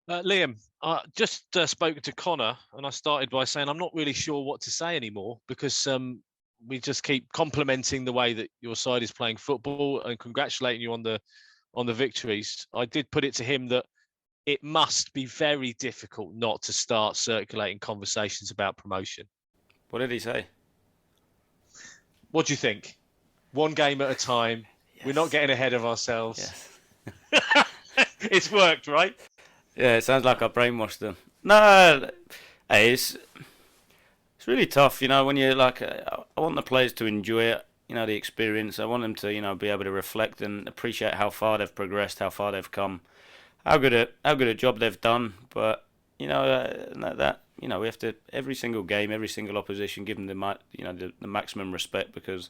Liam, I just spoken to Connor, and I started by saying I'm not really sure what to say anymore because we just keep complimenting the way that your side is playing football and congratulating you on the victories. I did put it to him that it must be very difficult not to start circulating conversations about promotion. What did he say? What do you think? One game at a time. We're not Yes. getting ahead of ourselves. Yes. It's worked, right? Yeah, it sounds like I brainwashed them. No, hey, it's really tough, when you're like, I want the players to enjoy it, the experience. I want them to, be able to reflect and appreciate how far they've progressed, how far they've come, how good a job they've done. But we have to every single game, every single opposition, give them the maximum respect because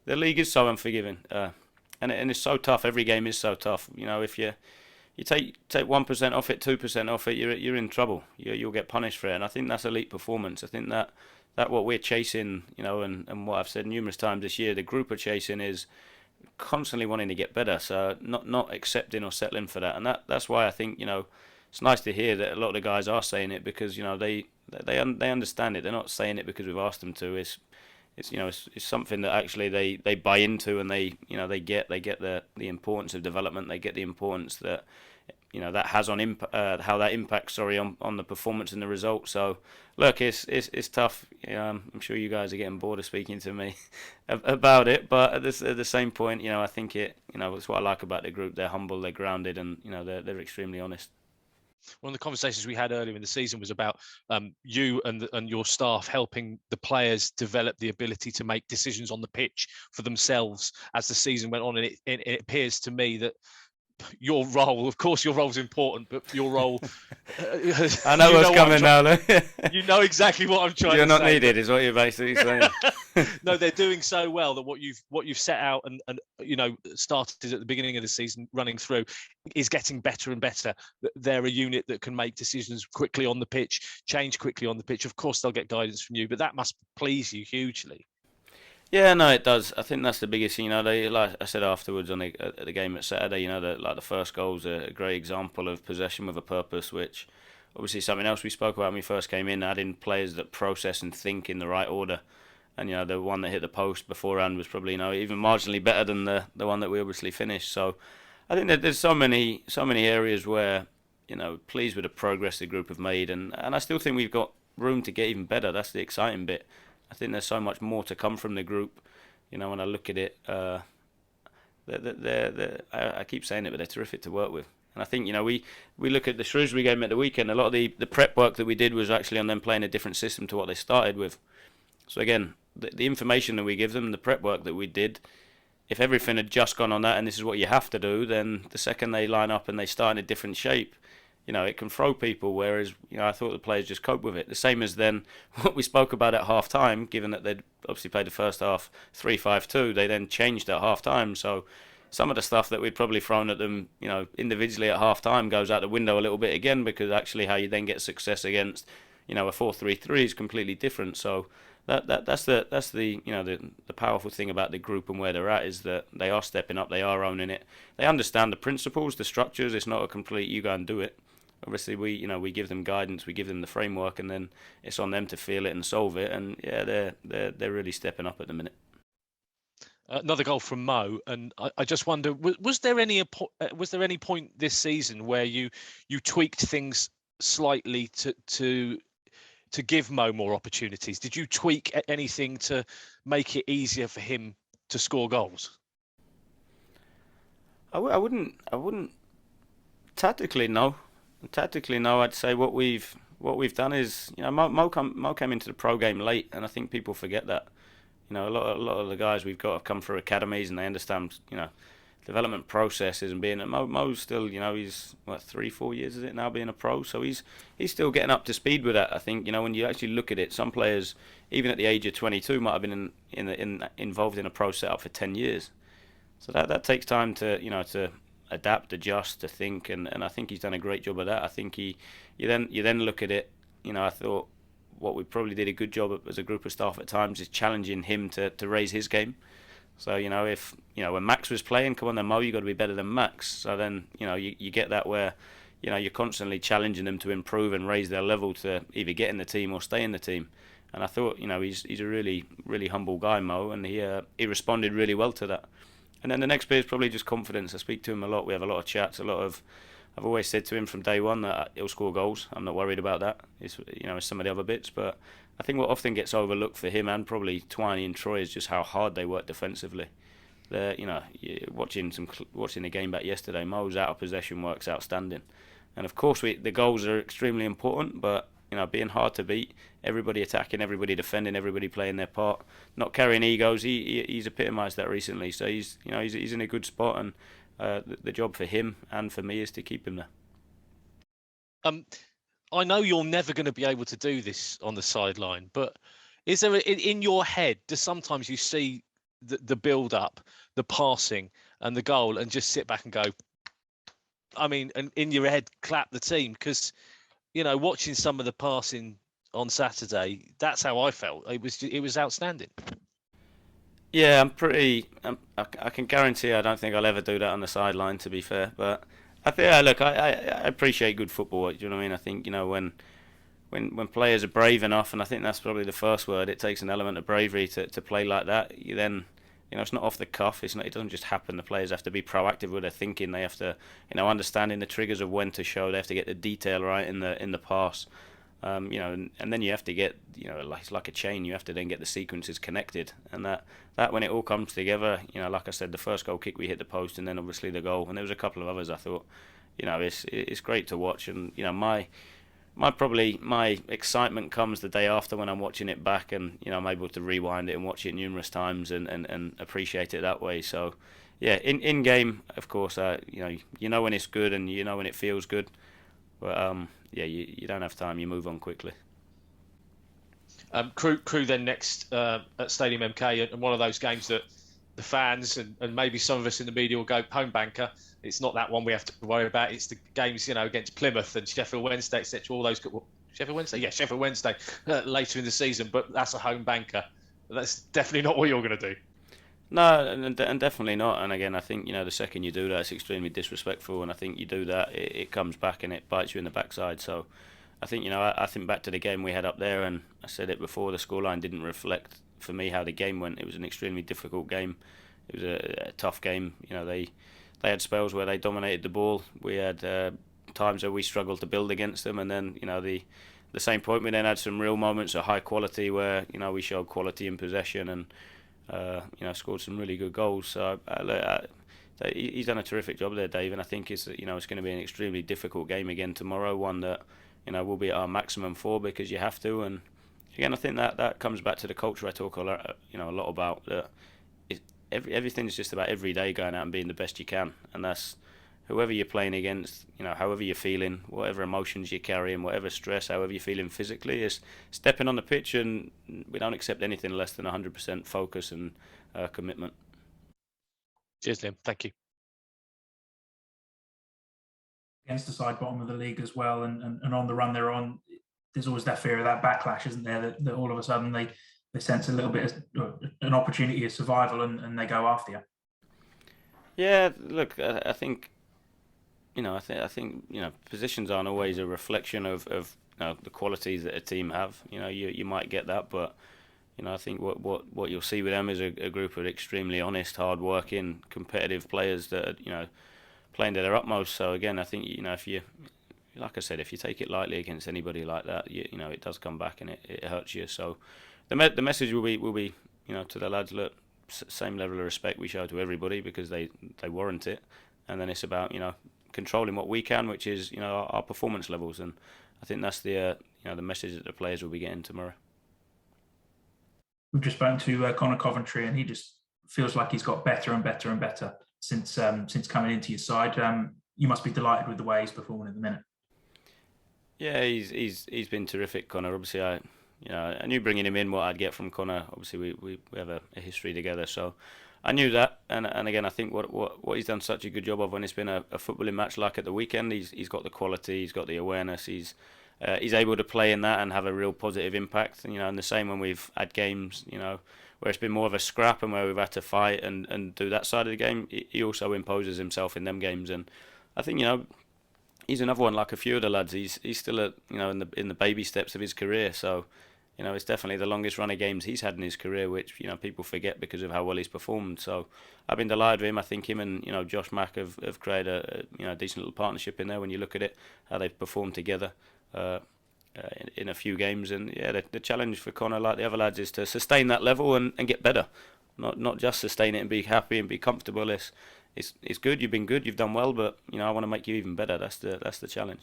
the league is so unforgiving, and it's so tough. Every game is so tough. If you take 1% off it, 2% off it, you're in trouble. You'll get punished for it, and I think that's elite performance. I think that what we're chasing, and what I've said numerous times this year, the group are chasing is constantly wanting to get better. So not accepting or settling for that, and that's why I think it's nice to hear that a lot of the guys are saying it because they understand it. They're not saying it because we've asked them to. It's something that actually they buy into and they get the importance of development. They get the importance that that has on how that impacts on the performance and the result. So look, it's tough. I'm sure you guys are getting bored of speaking to me about it, but at the same point, I think it's what I like about the group. They're humble, they're grounded, and they're extremely honest. One of the conversations we had earlier in the season was about you and your staff helping the players develop the ability to make decisions on the pitch for themselves as the season went on. And it appears to me that your role, of course, your role is important, but your role. I know what's coming now. You know exactly what I'm trying to say. You're not needed, is what you're basically saying. No, they're doing so well that what you've set out and started at the beginning of the season, running through, is getting better and better. They're a unit that can make decisions quickly on the pitch, change quickly on the pitch. Of course, they'll get guidance from you, but that must please you hugely. Yeah, no, it does. I think that's the biggest thing. They, like I said afterwards at the game at Saturday, the first goal's a great example of possession with a purpose, which obviously something else we spoke about when we first came in, adding players that process and think in the right order. And the one that hit the post beforehand was probably even marginally better than the one that we obviously finished. So I think that there's so many areas where pleased with the progress the group have made, and I still think we've got room to get even better. That's the exciting bit. I think there's so much more to come from the group. When I look at it, I keep saying it, but they're terrific to work with. And I think we look at the Shrewsbury game at the weekend. A lot of the prep work that we did was actually on them playing a different system to what they started with. So again, the information that we give them, the prep work that we did, if everything had just gone on that, and this is what you have to do, then the second they line up and they start in a different shape, it can throw people, whereas, I thought the players just cope with it. The same as then what we spoke about at half-time, given that they'd obviously played the first half 3-5-2, they then changed at half-time. So some of the stuff that we'd probably thrown at them, individually at half-time goes out the window a little bit again, because actually how you then get success against, a 4-3-3 is completely different. So that's the powerful thing about the group and where they're at, is that they are stepping up, they are owning it. They understand the principles, the structures. It's not a complete you go and do it. Obviously, we give them guidance, we give them the framework, and then it's on them to feel it and solve it. And yeah, they're really stepping up at the minute. Another goal from Mo, and I just wonder: was there any point this season where you tweaked things slightly to give Mo more opportunities? Did you tweak anything to make it easier for him to score goals? I wouldn't. Tactically, no. Tactically, no. I'd say what we've done is, Mo came into the pro game late, and I think people forget that. A lot of the guys we've got have come through academies, and they understand, development processes and being. Mo's still, he's 3-4 years is it now being a pro, so he's still getting up to speed with that. I think, when you actually look at it, some players, even at the age of 22, might have been involved in a pro setup for 10 years. So that takes time to to adapt, adjust, to think, and I think he's done a great job of that. I think you then look at it. I thought what we probably did a good job as a group of staff at times is challenging him to raise his game. So if when Max was playing, come on then Mo, you got to be better than Max. So then you get that where you're constantly challenging them to improve and raise their level to either get in the team or stay in the team. And I thought, he's a really, really humble guy, Mo, and he responded really well to that. And then the next bit is probably just confidence. I speak to him a lot. We have a lot of chats, I've always said to him from day one that he'll score goals. I'm not worried about that. It's some of the other bits, but I think what often gets overlooked for him and probably Twiney and Troy is just how hard they work defensively. Watching the game back yesterday, Mo's out of possession work's outstanding, and of course the goals are extremely important. But being hard to beat, everybody attacking, everybody defending, everybody playing their part, not carrying egos. He's epitomised that recently. So he's in a good spot, and the job for him and for me is to keep him there. I know you're never going to be able to do this on the sideline, but is there in your head? Does sometimes you see the build up, the passing, and the goal, and just sit back and go? I mean, and in your head, clap the team, because watching some of the passing on Saturday, that's how I felt. It was outstanding. Yeah, I can guarantee I don't think I'll ever do that on the sideline, to be fair. But I think, look, I appreciate good football. Do you know what I mean? I think when players are brave enough, and I think that's probably the first word. It takes an element of bravery to play like that. You then, it's not off the cuff. It doesn't just happen. The players have to be proactive with their thinking. They have to, understanding the triggers of when to show. They have to get the detail right in the pass. And then you have to get, it's like a chain. You have to then get the sequences connected, and that when it all comes together, like I said, the first goal kick we hit the post, and then obviously the goal, and there was a couple of others. I thought, it's great to watch, and my excitement comes the day after when I'm watching it back, and I'm able to rewind it and watch it numerous times and appreciate it that way. So, yeah, in game, of course, when it's good and when it feels good, but you don't have time. You move on quickly. Crewe then next at Stadium MK, and one of those games that the fans and maybe some of us in the media will go home banker. It's not that one we have to worry about. It's the games against Plymouth and Sheffield Wednesday, etc. All those Sheffield Wednesday later in the season, but that's a home banker. That's definitely not what you're going to do. No, and definitely not. And again, I think the second you do that, it's extremely disrespectful. And I think you do that, it comes back and it bites you in the backside. So, I think I think back to the game we had up there, and I said it before. The scoreline didn't reflect for me how the game went. It was an extremely difficult game. It was a tough game. They had spells where they dominated the ball. We had times where we struggled to build against them, and then the same point we then had some real moments of high quality where we showed quality in possession and. Scored some really good goals. So he's done a terrific job there, Dave. And I think it's going to be an extremely difficult game again tomorrow. One that we'll be at our maximum for because you have to. And again, I think that comes back to the culture I talk a lot about. That everything's just about every day going out and being the best you can, and that's whoever you're playing against, however you're feeling, whatever emotions you're carrying, whatever stress, however you're feeling physically, is stepping on the pitch, and we don't accept anything less than 100% focus and commitment. Cheers, Liam. Thank you. Against the side bottom of the league as well, and on the run they're on, there's always that fear of that backlash, isn't there? That all of a sudden they sense a little bit of an opportunity of survival and they go after you. Yeah, look, I think. I think positions aren't always a reflection of the qualities that a team have. You might get that, but I think what you'll see with them is a group of extremely honest, hard-working, competitive players that are playing to their utmost. So again, I think if you, like I said, if you take it lightly against anybody like that, it does come back and it hurts you. So the message will be to the lads, look, same level of respect we show to everybody because they warrant it, and then it's about controlling what we can, which is our performance levels, and I think that's the message that the players will be getting tomorrow. We've just spoken to Conor Coventry, and he just feels like he's got better and better and better since coming into your side. You must be delighted with the way he's performing at the minute. Yeah, he's been terrific, Conor. Obviously, I knew bringing him in what I'd get from Conor. Obviously, we have a history together, so I knew that, and again, I think what he's done such a good job of when it's been a footballing match like at the weekend, he's got the quality, he's got the awareness, he's able to play in that and have a real positive impact. And the same when we've had games, where it's been more of a scrap and where we've had to fight and do that side of the game, he also imposes himself in them games. And I think he's another one like a few of the lads. He's still at, in the baby steps of his career. So, it's definitely the longest run of games he's had in his career, which people forget because of how well he's performed. So I've been delighted with him. I think him and Josh Mack have created a decent little partnership in there when you look at it, how they've performed together in a few games. And yeah, the challenge for Conor, like the other lads, is to sustain that level and get better, not just sustain it and be happy and be comfortable. It's good. You've been good. You've done well, but I want to make you even better. That's the challenge.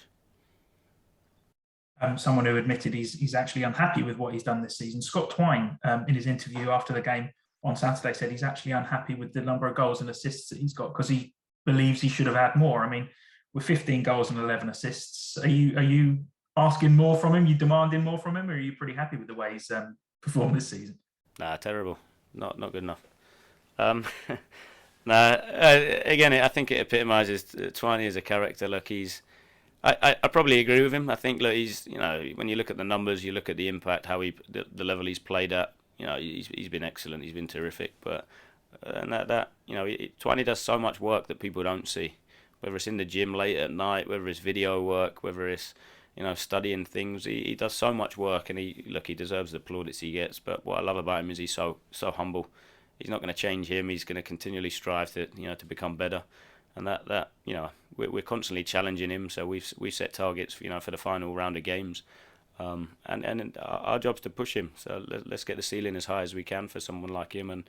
Someone who admitted he's actually unhappy with what he's done this season. Scott Twine, in his interview after the game on Saturday, said he's actually unhappy with the number of goals and assists that he's got because he believes he should have had more. I mean, with 15 goals and 11 assists, are you asking more from him? You demanding more from him, or are you pretty happy with the way he's performed this season? Nah, terrible. Not good enough. Again, I think it epitomises Twiney as a character. Look, I probably agree with him. I think, look, he's, when you look at the numbers, you look at the impact, the level he's played at, he's been excellent. He's been terrific. But Twiney does so much work that people don't see, whether it's in the gym late at night, whether it's video work, whether it's studying things. He does so much work, and he deserves the plaudits he gets. But what I love about him is he's so humble. He's not going to change him. He's going to continually strive to become better, and that we're constantly challenging him. So we set targets for the final round of games, and our job's to push him. So let's get the ceiling as high as we can for someone like him, and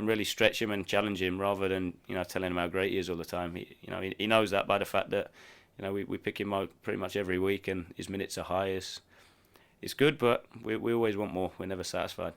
really stretch him and challenge him rather than telling him how great he is all the time. He knows that by the fact that we pick him out pretty much every week, and his minutes are high. It's good, but we always want more. We're never satisfied.